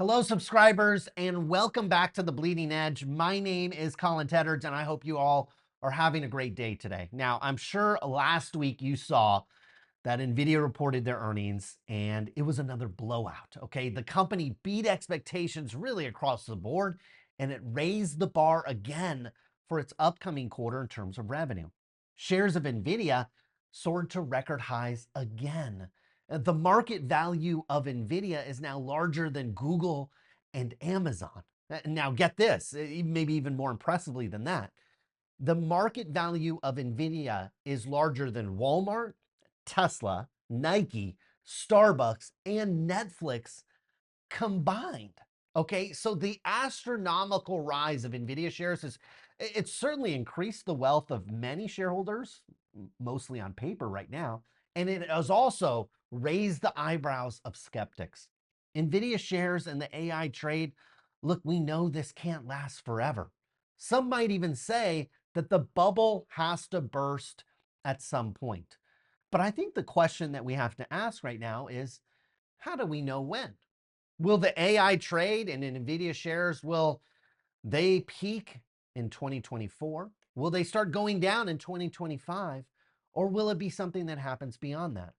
Hello, subscribers, and welcome back to the Bleeding Edge. My name is Colin Tedards, and I hope you all are having a great day today. Now, I'm sure last week you saw that NVIDIA reported their earnings, and it was another blowout. Okay, the company beat expectations really across the board, and it raised the bar again for its upcoming quarter in terms of revenue. Shares of NVIDIA soared to record highs again. The market value of NVIDIA is now larger than Google and Amazon. Now, get this, maybe even more impressively than that. The market value of NVIDIA is larger than Walmart, Tesla, Nike, Starbucks, and Netflix combined. Okay, so the astronomical rise of NVIDIA shares it's certainly increased the wealth of many shareholders, mostly on paper right now, and it has also raised the eyebrows of skeptics. NVIDIA shares and the AI trade, look, we know this can't last forever. Some might even say that the bubble has to burst at some point. But I think the question that we have to ask right now is, how do we know when? Will the AI trade and NVIDIA shares, will they peak in 2024? Will they start going down in 2025? Or will it be something that happens beyond that?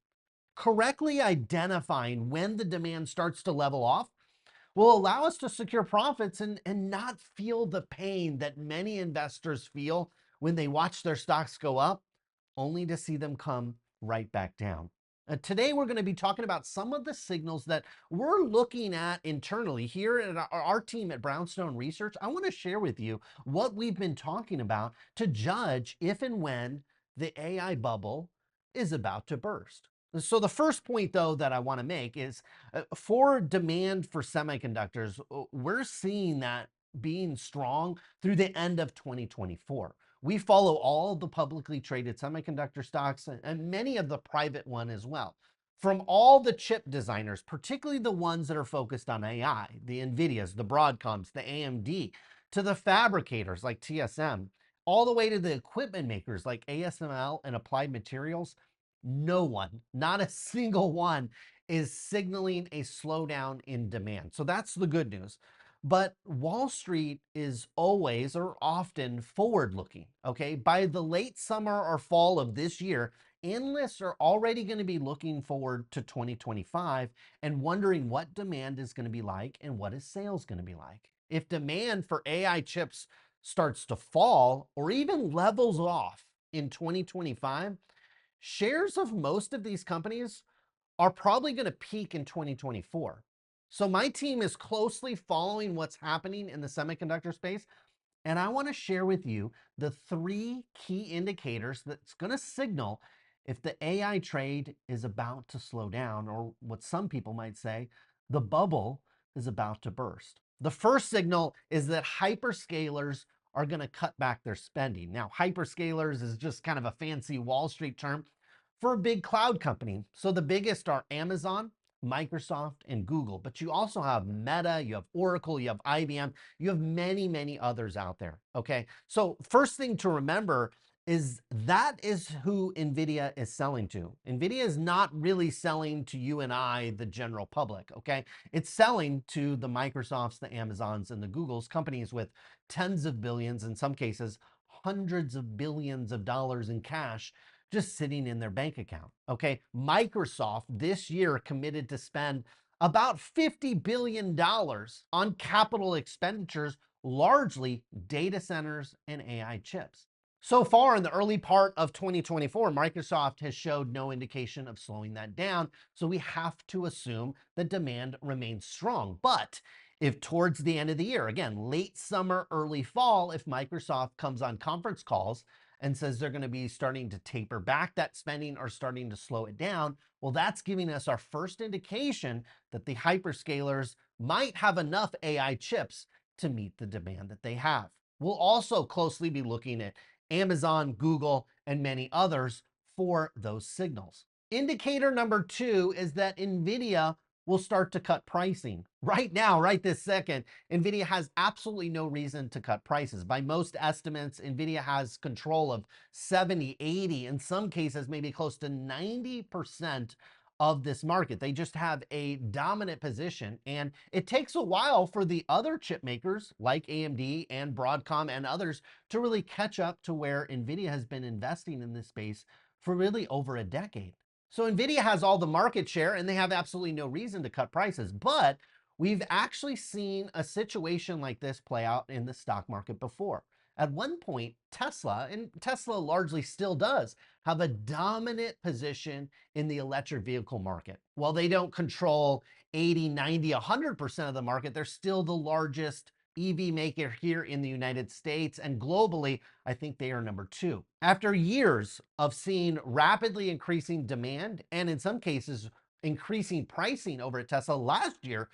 Correctly identifying when the demand starts to level off will allow us to secure profits and not feel the pain that many investors feel when they watch their stocks go up, only to see them come right back down. Today, we're going to be talking about some of the signals that we're looking at internally here at our team at Brownstone Research. I want to share with you what we've been talking about to judge if and when the AI bubble is about to burst. So the first point, though, that I want to make is for demand for semiconductors, we're seeing that being strong through the end of 2024. We follow all the publicly traded semiconductor stocks and many of the private one as well. From all the chip designers, particularly the ones that are focused on AI, the NVIDIAs, the Broadcoms, the AMD, to the fabricators like TSM, all the way to the equipment makers like ASML and Applied Materials, no one, not a single one, is signaling a slowdown in demand. So that's the good news. But Wall Street is always or often forward looking. Okay. By the late summer or fall of this year, analysts are already going to be looking forward to 2025 and wondering what demand is going to be like and what is sales going to be like. If demand for AI chips starts to fall or even levels off in 2025, shares of most of these companies are probably going to peak in 2024. So my team is closely following what's happening in the semiconductor space, and I want to share with you the three key indicators that's going to signal if the AI trade is about to slow down, or what some people might say, the bubble is about to burst. The first signal is that hyperscalers are going to cut back their spending. Now, hyperscalers is just kind of a fancy Wall Street term for a big cloud company. So the biggest are Amazon, Microsoft, and Google. But you also have Meta, you have Oracle, you have IBM, you have many, many others out there. Okay. So first thing to remember is that is who NVIDIA is selling to. NVIDIA is not really selling to you and I, the general public. Okay. It's selling to the Microsofts, the Amazons, and the Googles, companies with tens of billions, in some cases, hundreds of billions of dollars in cash just sitting in their bank account. Okay. Microsoft this year committed to spend about $50 billion on capital expenditures, largely data centers and AI chips. So far in the early part of 2024, Microsoft has showed no indication of slowing that down. So we have to assume that demand remains strong. But if towards the end of the year, again, late summer, early fall, if Microsoft comes on conference calls and says they're going to be starting to taper back that spending or starting to slow it down, well, that's giving us our first indication that the hyperscalers might have enough AI chips to meet the demand that they have. We'll also closely be looking at Amazon, Google, and many others for those signals. Indicator number two is that NVIDIA will start to cut pricing. Right now, right this second, NVIDIA has absolutely no reason to cut prices. By most estimates, NVIDIA has control of 70, 80, in some cases, maybe close to 90% of this market. They just have a dominant position, and it takes a while for the other chip makers like AMD and Broadcom and others to really catch up to where NVIDIA has been investing in this space for really over a decade. So NVIDIA has all the market share and they have absolutely no reason to cut prices, but we've actually seen a situation like this play out in the stock market before. At one point, Tesla, and Tesla largely still does, have a dominant position in the electric vehicle market. While they don't control 80, 90, 100% of the market, they're still the largest EV maker here in the United States, and globally, I think they are number 2. After years of seeing rapidly increasing demand and in some cases increasing pricing over at Tesla, last year,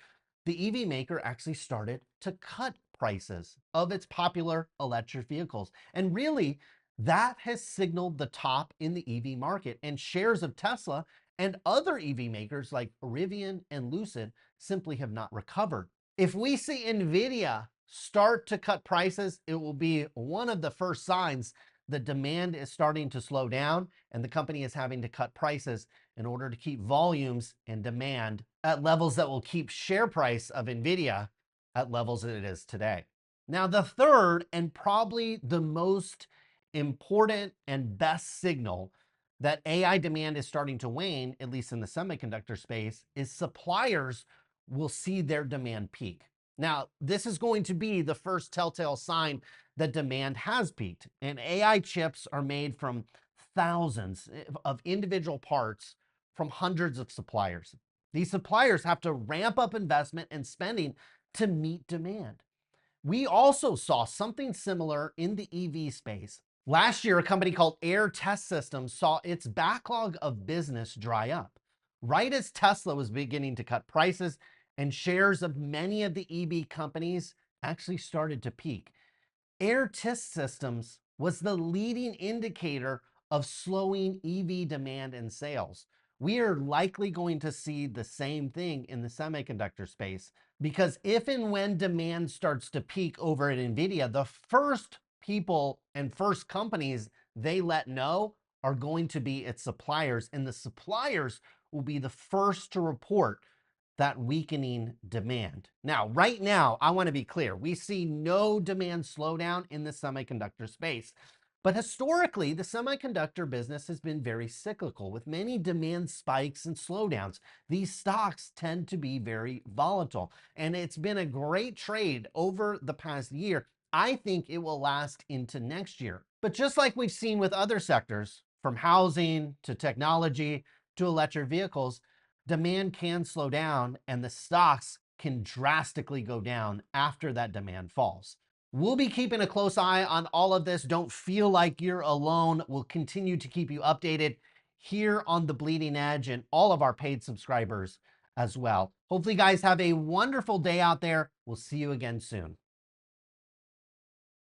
the EV maker actually started to cut prices of its popular electric vehicles. And really, that has signaled the top in the EV market, and shares of Tesla and other EV makers like Rivian and Lucid simply have not recovered. If we see NVIDIA start to cut prices, it will be one of the first signs that demand is starting to slow down and the company is having to cut prices in order to keep volumes and demand at levels that will keep share price of NVIDIA at levels that it is today. Now, the third and probably the most important and best signal that AI demand is starting to wane, at least in the semiconductor space, is suppliers will see their demand peak. Now, this is going to be the first telltale sign that demand has peaked. And AI chips are made from thousands of individual parts from hundreds of suppliers. These suppliers have to ramp up investment and spending to meet demand. We also saw something similar in the EV space. Last year, a company called Air Test Systems saw its backlog of business dry up, right as Tesla was beginning to cut prices and shares of many of the EV companies actually started to peak. Air Test Systems was the leading indicator of slowing EV demand and sales. We are likely going to see the same thing in the semiconductor space, because if and when demand starts to peak over at NVIDIA, the first people and first companies they let know are going to be its suppliers, and the suppliers will be the first to report that weakening demand. Now, right now, I want to be clear. We see no demand slowdown in the semiconductor space. But historically, the semiconductor business has been very cyclical with many demand spikes and slowdowns. These stocks tend to be very volatile, and it's been a great trade over the past year. I think it will last into next year. But just like we've seen with other sectors, from housing to technology to electric vehicles, demand can slow down and the stocks can drastically go down after that demand falls. We'll be keeping a close eye on all of this. Don't feel like you're alone. We'll continue to keep you updated here on The Bleeding Edge and all of our paid subscribers as well. Hopefully, you guys have a wonderful day out there. We'll see you again soon.